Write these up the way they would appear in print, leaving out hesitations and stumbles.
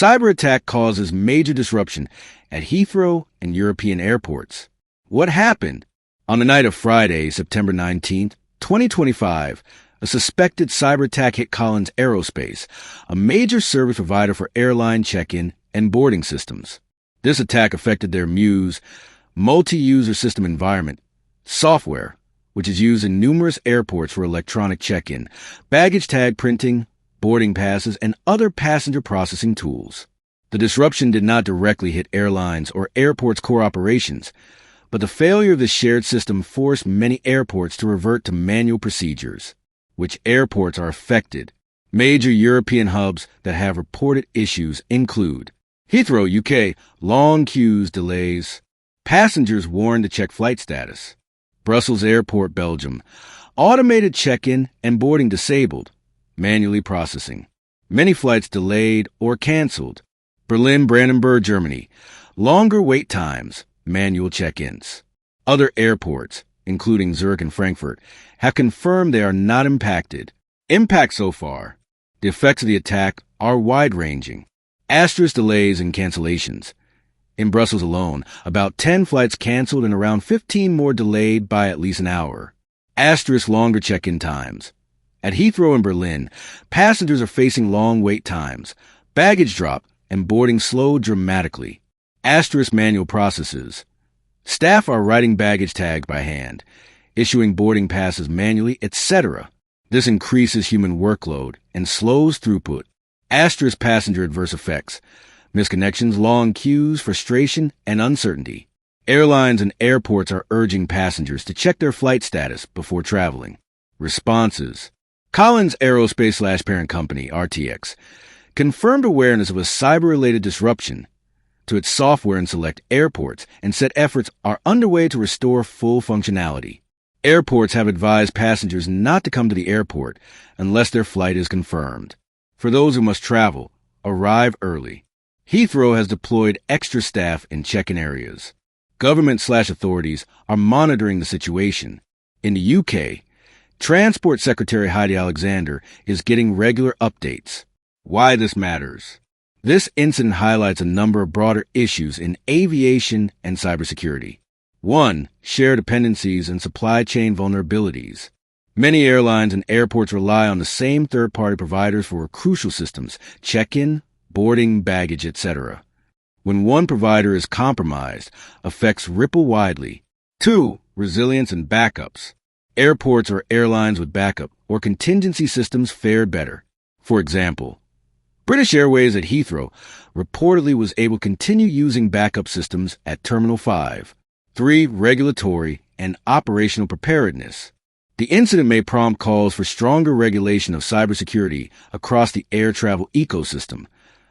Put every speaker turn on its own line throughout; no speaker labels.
Cyber attack causes major disruption at Heathrow and European airports. What happened? On the night of Friday, September 19th, 2025, a suspected cyber attack hit Collins Aerospace, a major service provider for airline check-in and boarding systems. This attack affected their Muse multi-user system environment software, which is used in numerous airports for electronic check-in, baggage tag printing, boarding passes, and other passenger processing tools. The disruption did not directly hit airlines or airports' core operations, but the failure of the shared system forced many airports to revert to manual procedures. Which airports are affected? Major European hubs that have reported issues include Heathrow, UK, long queues, delays. Passengers warned to check flight status. Brussels Airport, Belgium, automated check-in and boarding disabled, manually processing. Many flights delayed or canceled. Berlin, Brandenburg, Germany, longer wait times, manual check-ins. Other airports, including Zurich and Frankfurt, have confirmed they are not impacted. Impact so far. The effects of the attack are wide-ranging. Asterisk delays and cancellations. In Brussels alone, about 10 flights canceled and around 15 more delayed by at least an hour. Asterisk longer check-in times. At Heathrow in Berlin, passengers are facing long wait times, baggage drop, and boarding slowed dramatically. Asterisk manual processes. Staff are writing baggage tags by hand, issuing boarding passes manually, etc. This increases human workload and slows throughput. Asterisk passenger adverse effects. Misconnections, long queues, frustration, and uncertainty. Airlines and airports are urging passengers to check their flight status before traveling. Responses. Collins Aerospace / parent company, RTX, confirmed awareness of a cyber-related disruption to its software in select airports and said efforts are underway to restore full functionality. Airports have advised passengers not to come to the airport unless their flight is confirmed. For those who must travel, arrive early. Heathrow has deployed extra staff in check-in areas. Government / authorities are monitoring the situation. In the UK, Transport Secretary Heidi Alexander is getting regular updates. Why this matters. This incident highlights a number of broader issues in aviation and cybersecurity. 1. Shared dependencies and supply chain vulnerabilities. Many airlines and airports rely on the same third-party providers for crucial systems, check-in, boarding, baggage, etc. When one provider is compromised, effects ripple widely. 2. Resilience and backups. Airports or airlines with backup or contingency systems fared better. For example, British Airways at Heathrow reportedly was able to continue using backup systems at Terminal 5. 3. Regulatory and operational preparedness. The incident may prompt calls for stronger regulation of cybersecurity across the air travel ecosystem,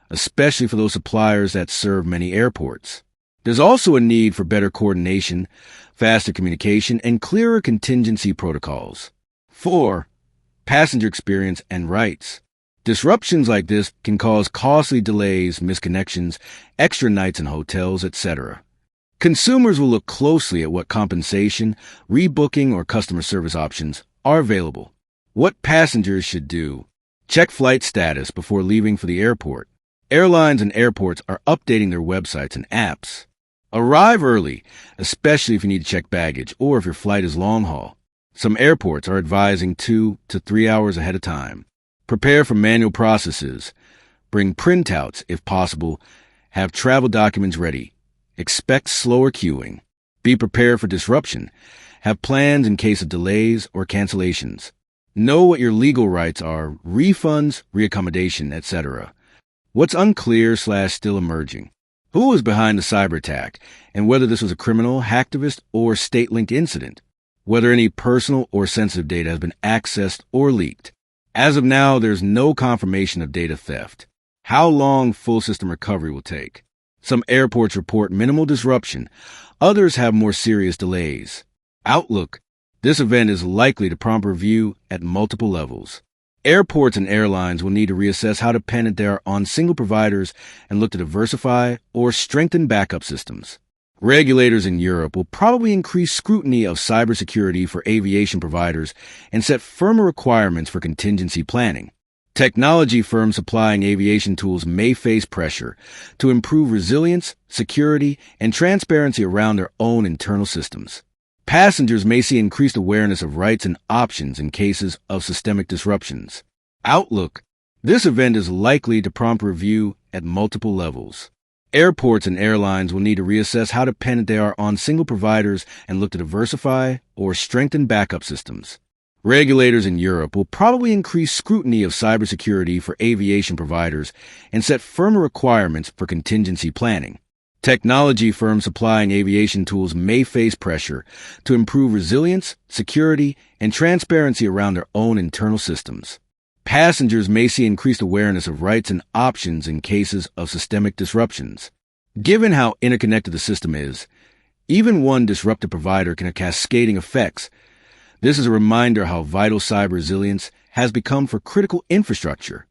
especially for those suppliers that serve many airports. There's also a need for better coordination, faster communication, and clearer contingency protocols. 4. Passenger experience and rights. Disruptions like this can cause costly delays, misconnections, extra nights in hotels, etc. Consumers will look closely at what compensation, rebooking, or customer service options are available. What passengers should do. Check flight status before leaving for the airport. Airlines and airports are updating their websites and apps. Arrive early, especially if you need to check baggage or if your flight is long haul. Some airports are advising 2 to 3 hours ahead of time. Prepare for manual processes. Bring printouts if possible. Have travel documents ready. Expect slower queuing. Be prepared for disruption. Have plans in case of delays or cancellations. Know what your legal rights are, refunds, reaccommodation, etc. What's unclear / still emerging. Who was behind the cyber attack, and whether this was a criminal, hacktivist, or state-linked incident. Whether any personal or sensitive data has been accessed or leaked. As of now, there's no confirmation of data theft. How long full system recovery will take. Some airports report minimal disruption. Others have more serious delays. Outlook. This event is likely to prompt review at multiple levels. Airports and airlines will need to reassess how dependent they are on single providers and look to diversify or strengthen backup systems. Regulators in Europe will probably increase scrutiny of cybersecurity for aviation providers and set firmer requirements for contingency planning. Technology firms supplying aviation tools may face pressure to improve resilience, security, and transparency around their own internal systems. Passengers may see increased awareness of rights and options in cases of systemic disruptions. Outlook. This event is likely to prompt review at multiple levels. Airports and airlines will need to reassess how dependent they are on single providers and look to diversify or strengthen backup systems. Regulators in Europe will probably increase scrutiny of cybersecurity for aviation providers and set firmer requirements for contingency planning. Technology firms supplying aviation tools may face pressure to improve resilience, security, and transparency around their own internal systems. Passengers may see increased awareness of rights and options in cases of systemic disruptions. Given how interconnected the system is, even one disrupted provider can have cascading effects. This is a reminder how vital cyber resilience has become for critical infrastructure.